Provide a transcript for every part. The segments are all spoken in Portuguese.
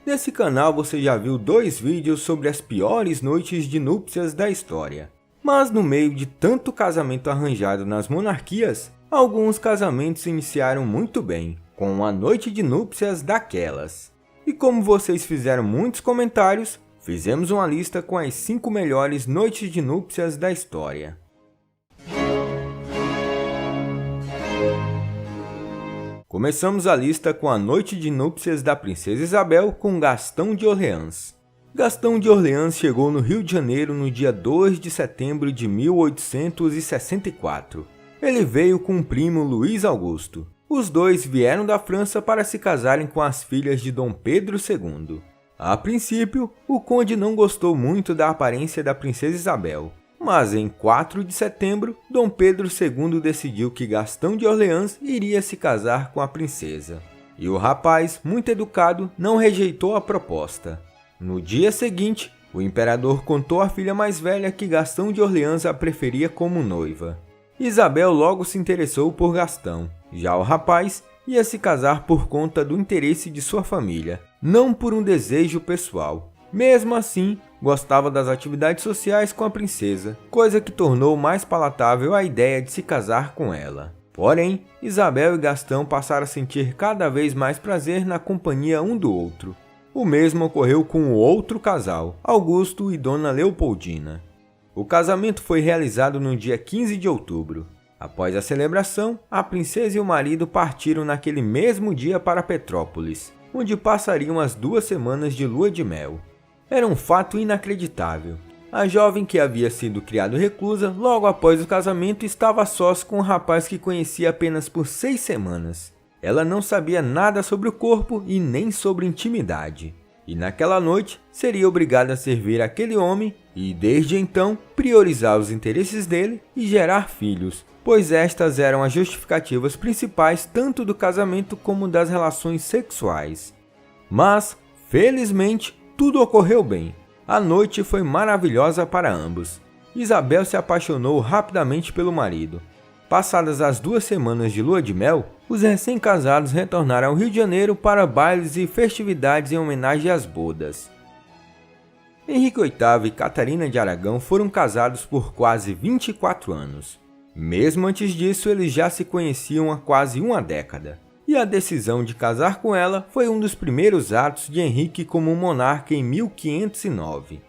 Nesse canal você já viu 2 vídeos sobre as piores noites de núpcias da história. Mas no meio de tanto casamento arranjado nas monarquias, alguns casamentos iniciaram muito bem, com uma noite de núpcias daquelas. E como vocês fizeram muitos comentários, fizemos uma lista com as 5 melhores noites de núpcias da história. Começamos a lista com a noite de núpcias da princesa Isabel com Gastão de Orleans. Gastão de Orleans chegou no Rio de Janeiro no dia 2 de setembro de 1864. Ele veio com o primo Luís Augusto. Os dois vieram da França para se casarem com as filhas de Dom Pedro II. A princípio, o conde não gostou muito da aparência da princesa Isabel. Mas em 4 de setembro, Dom Pedro II decidiu que Gastão de Orleans iria se casar com a princesa. E o rapaz, muito educado, não rejeitou a proposta. No dia seguinte, o imperador contou à filha mais velha que Gastão de Orleans a preferia como noiva. Isabel logo se interessou por Gastão. Já o rapaz ia se casar por conta do interesse de sua família, não por um desejo pessoal. Mesmo assim, gostava das atividades sociais com a princesa, coisa que tornou mais palatável a ideia de se casar com ela. Porém, Isabel e Gastão passaram a sentir cada vez mais prazer na companhia um do outro. O mesmo ocorreu com o outro casal, Augusto e Dona Leopoldina. O casamento foi realizado no dia 15 de outubro. Após a celebração, a princesa e o marido partiram naquele mesmo dia para Petrópolis, onde passariam as 2 semanas de lua de mel. Era um fato inacreditável. A jovem que havia sido criada reclusa logo após o casamento estava a sós com um rapaz que conhecia apenas por 6 semanas. Ela não sabia nada sobre o corpo e nem sobre intimidade. E naquela noite seria obrigada a servir aquele homem e, desde então, priorizar os interesses dele e gerar filhos, pois estas eram as justificativas principais tanto do casamento como das relações sexuais. Mas, felizmente, tudo ocorreu bem. A noite foi maravilhosa para ambos. Isabel se apaixonou rapidamente pelo marido. Passadas as 2 semanas de lua de mel, os recém-casados retornaram ao Rio de Janeiro para bailes e festividades em homenagem às bodas. Henrique VIII e Catarina de Aragão foram casados por quase 24 anos. Mesmo antes disso, eles já se conheciam há quase uma década. E a decisão de casar com ela foi um dos primeiros atos de Henrique como monarca em 1509.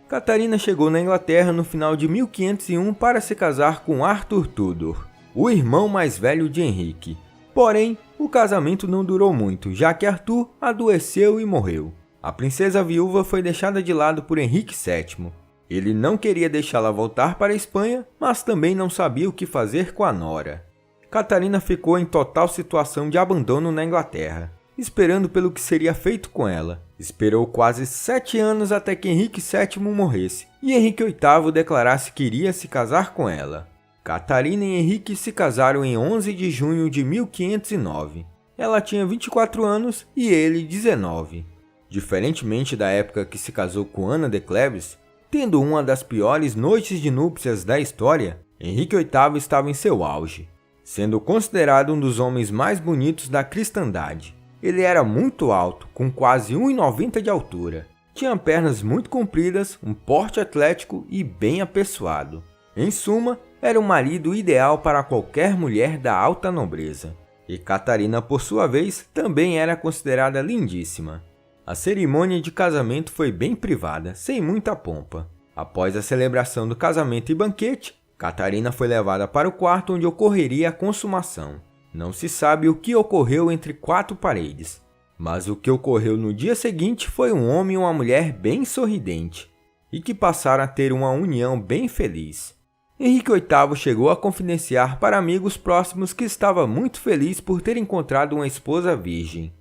Catarina chegou na Inglaterra no final de 1501 para se casar com Arthur Tudor, o irmão mais velho de Henrique. Porém, o casamento não durou muito, já que Arthur adoeceu e morreu. A princesa viúva foi deixada de lado por Henrique VII. Ele não queria deixá-la voltar para a Espanha, mas também não sabia o que fazer com a nora. Catarina ficou em total situação de abandono na Inglaterra, esperando pelo que seria feito com ela. Esperou quase 7 anos até que Henrique VII morresse e Henrique VIII declarasse que iria se casar com ela. Catarina e Henrique se casaram em 11 de junho de 1509. Ela tinha 24 anos e ele 19. Diferentemente da época que se casou com Ana de Cleves, tendo uma das piores noites de núpcias da história, Henrique VIII estava em seu auge, sendo considerado um dos homens mais bonitos da cristandade. Ele era muito alto, com quase 1,90 m de altura. Tinha pernas muito compridas, um porte atlético e bem apessoado. Em suma, era o marido ideal para qualquer mulher da alta nobreza. E Catarina, por sua vez, também era considerada lindíssima. A cerimônia de casamento foi bem privada, sem muita pompa. Após a celebração do casamento e banquete, Catarina foi levada para o quarto onde ocorreria a consumação. Não se sabe o que ocorreu entre 4 paredes, mas o que ocorreu no dia seguinte foi um homem e uma mulher bem sorridente, e que passaram a ter uma união bem feliz. Henrique VIII chegou a confidenciar para amigos próximos que estava muito feliz por ter encontrado uma esposa virgem.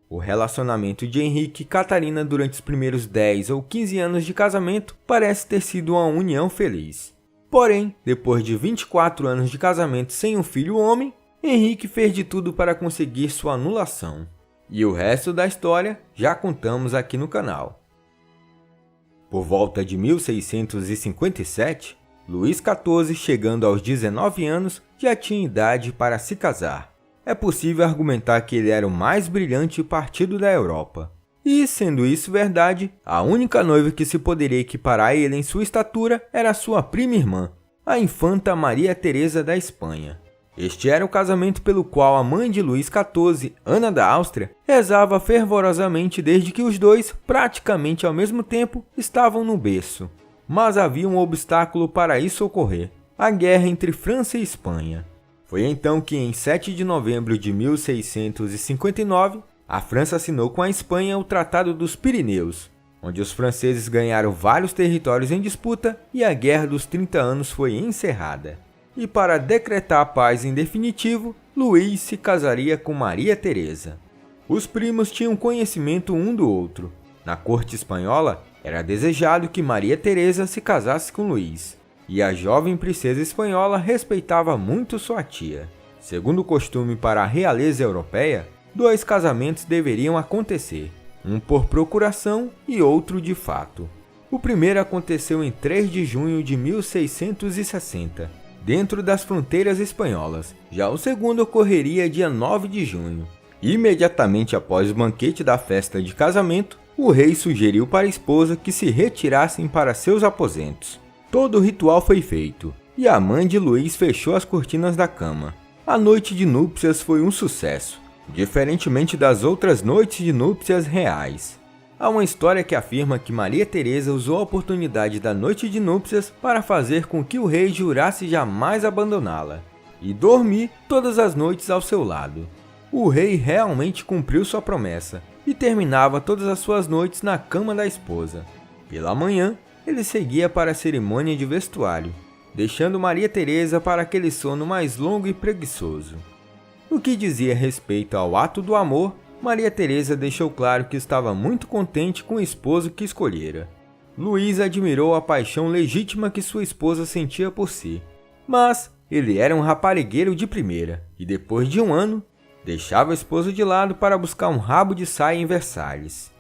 O relacionamento de Henrique e Catarina durante os primeiros 10 ou 15 anos de casamento parece ter sido uma união feliz. Porém, depois de 24 anos de casamento sem um filho homem, Henrique fez de tudo para conseguir sua anulação. E o resto da história já contamos aqui no canal. Por volta de 1657, Luís XIV, chegando aos 19 anos, já tinha idade para se casar. É possível argumentar que ele era o mais brilhante partido da Europa. E, sendo isso verdade, a única noiva que se poderia equiparar a ele em sua estatura era sua prima irmã, a infanta Maria Teresa da Espanha. Este era o casamento pelo qual a mãe de Luís XIV, Ana da Áustria, rezava fervorosamente desde que os dois, praticamente ao mesmo tempo, estavam no berço. Mas havia um obstáculo para isso ocorrer: a guerra entre França e Espanha. Foi então que, em 7 de novembro de 1659, a França assinou com a Espanha o Tratado dos Pirineus, onde os franceses ganharam vários territórios em disputa e a Guerra dos 30 Anos foi encerrada. E para decretar a paz em definitivo, Luís se casaria com Maria Teresa. Os primos tinham conhecimento um do outro. Na corte espanhola, era desejado que Maria Teresa se casasse com Luís, e a jovem princesa espanhola respeitava muito sua tia. Segundo o costume para a realeza europeia, 2 casamentos deveriam acontecer, um por procuração e outro de fato. O primeiro aconteceu em 3 de junho de 1660, dentro das fronteiras espanholas. Já o segundo ocorreria dia 9 de junho. Imediatamente após o banquete da festa de casamento, o rei sugeriu para a esposa que se retirassem para seus aposentos. Todo o ritual foi feito, e a mãe de Luís fechou as cortinas da cama. A noite de núpcias foi um sucesso, diferentemente das outras noites de núpcias reais. Há uma história que afirma que Maria Teresa usou a oportunidade da noite de núpcias para fazer com que o rei jurasse jamais abandoná-la e dormir todas as noites ao seu lado. O rei realmente cumpriu sua promessa e terminava todas as suas noites na cama da esposa. Pela manhã, ele seguia para a cerimônia de vestuário, deixando Maria Teresa para aquele sono mais longo e preguiçoso. No que dizia respeito ao ato do amor, Maria Teresa deixou claro que estava muito contente com o esposo que escolhera. Luís admirou a paixão legítima que sua esposa sentia por si, mas ele era um raparigueiro de primeira e, depois de um ano, deixava a esposa de lado para buscar um rabo de saia em Versalhes.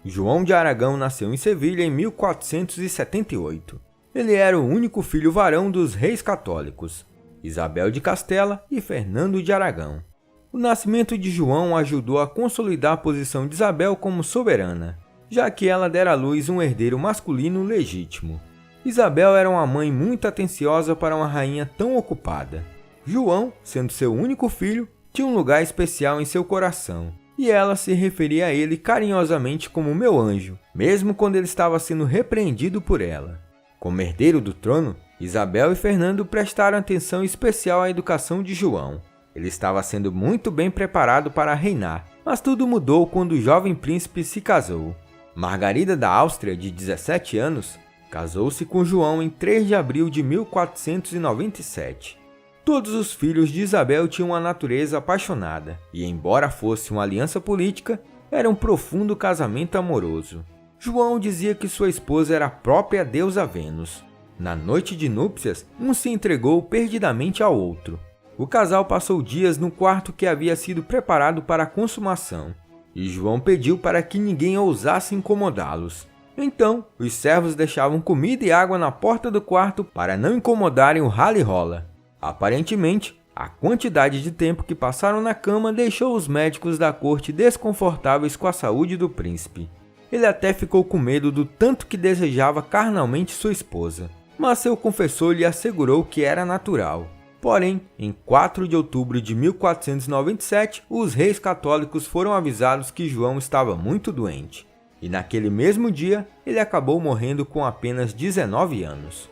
João de Aragão nasceu em Sevilha em 1478. Ele era o único filho varão dos reis católicos, Isabel de Castela e Fernando de Aragão. O nascimento de João ajudou a consolidar a posição de Isabel como soberana, já que ela dera à luz um herdeiro masculino legítimo. Isabel era uma mãe muito atenciosa para uma rainha tão ocupada. João, sendo seu único filho, tinha um lugar especial em seu coração, e ela se referia a ele carinhosamente como meu anjo, mesmo quando ele estava sendo repreendido por ela. Como herdeiro do trono, Isabel e Fernando prestaram atenção especial à educação de João. Ele estava sendo muito bem preparado para reinar, mas tudo mudou quando o jovem príncipe se casou. Margarida da Áustria, de 17 anos, casou-se com João em 3 de abril de 1497. Todos os filhos de Isabel tinham uma natureza apaixonada, e embora fosse uma aliança política, era um profundo casamento amoroso. João dizia que sua esposa era a própria deusa Vênus. Na noite de núpcias, um se entregou perdidamente ao outro. O casal passou dias no quarto que havia sido preparado para a consumação, e João pediu para que ninguém ousasse incomodá-los. Então, os servos deixavam comida e água na porta do quarto para não incomodarem o rala-e-rola. Aparentemente, a quantidade de tempo que passaram na cama deixou os médicos da corte desconfortáveis com a saúde do príncipe. Ele até ficou com medo do tanto que desejava carnalmente sua esposa, mas seu confessor lhe assegurou que era natural. Porém, em 4 de outubro de 1497, os reis católicos foram avisados que João estava muito doente, e naquele mesmo dia ele acabou morrendo com apenas 19 anos.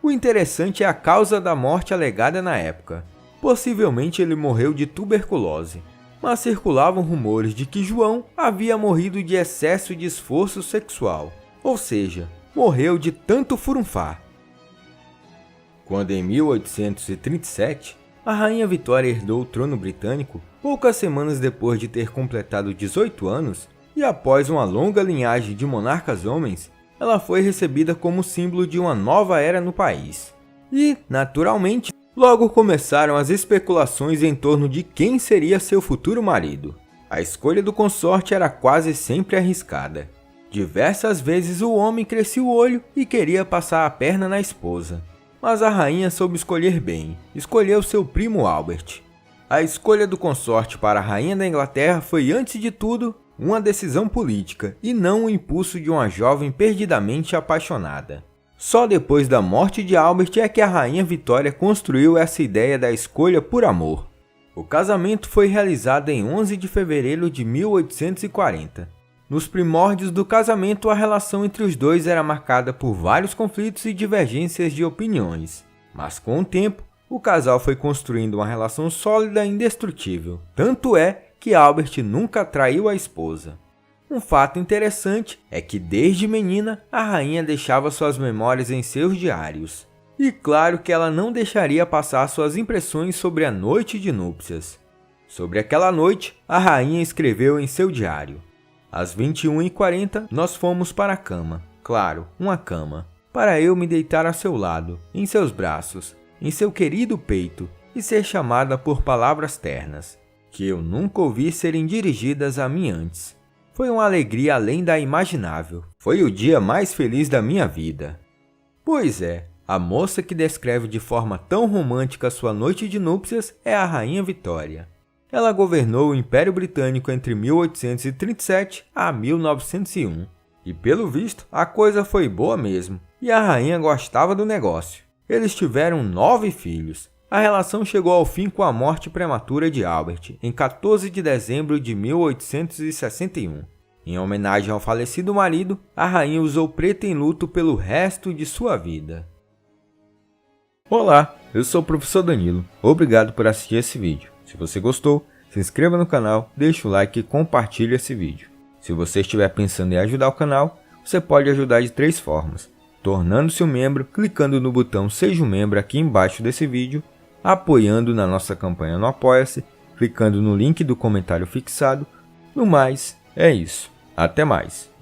O interessante é a causa da morte alegada na época. Possivelmente ele morreu de tuberculose, mas circulavam rumores de que João havia morrido de excesso de esforço sexual, ou seja, morreu de tanto furunfar. Quando em 1837, a Rainha Vitória herdou o trono britânico, poucas semanas depois de ter completado 18 anos, e após uma longa linhagem de monarcas homens, ela foi recebida como símbolo de uma nova era no país. E, naturalmente, logo começaram as especulações em torno de quem seria seu futuro marido. A escolha do consorte era quase sempre arriscada. Diversas vezes o homem crescia o olho e queria passar a perna na esposa. Mas a rainha soube escolher bem, escolheu seu primo Albert. A escolha do consorte para a rainha da Inglaterra foi, antes de tudo, uma decisão política e não o impulso de uma jovem perdidamente apaixonada. Só depois da morte de Albert é que a rainha Vitória construiu essa ideia da escolha por amor. O casamento foi realizado em 11 de fevereiro de 1840. Nos primórdios do casamento, a relação entre os dois era marcada por vários conflitos e divergências de opiniões. Mas com o tempo, o casal foi construindo uma relação sólida e indestrutível. Tanto é que Albert nunca traiu a esposa. Um fato interessante é que desde menina, a rainha deixava suas memórias em seus diários. E claro que ela não deixaria passar suas impressões sobre a noite de núpcias. Sobre aquela noite, a rainha escreveu em seu diário: às 21h40, nós fomos para a cama. Claro, uma cama. Para eu me deitar a seu lado, em seus braços, em seu querido peito, e ser chamada por palavras ternas, que eu nunca ouvi serem dirigidas a mim antes. Foi uma alegria além da imaginável. Foi o dia mais feliz da minha vida. Pois é, a moça que descreve de forma tão romântica sua noite de núpcias é a Rainha Vitória. Ela governou o Império Britânico entre 1837 a 1901. E pelo visto, a coisa foi boa mesmo, e a rainha gostava do negócio. Eles tiveram 9 filhos. A relação chegou ao fim com a morte prematura de Albert, em 14 de dezembro de 1861. Em homenagem ao falecido marido, a rainha usou preto em luto pelo resto de sua vida. Olá, eu sou o professor Danilo. Obrigado por assistir esse vídeo. Se você gostou, se inscreva no canal, deixe o like e compartilhe esse vídeo. Se você estiver pensando em ajudar o canal, você pode ajudar de 3 formas: tornando-se um membro, clicando no botão Seja um Membro aqui embaixo desse vídeo, apoiando na nossa campanha no Apoia-se, clicando no link do comentário fixado. No mais, é isso. Até mais!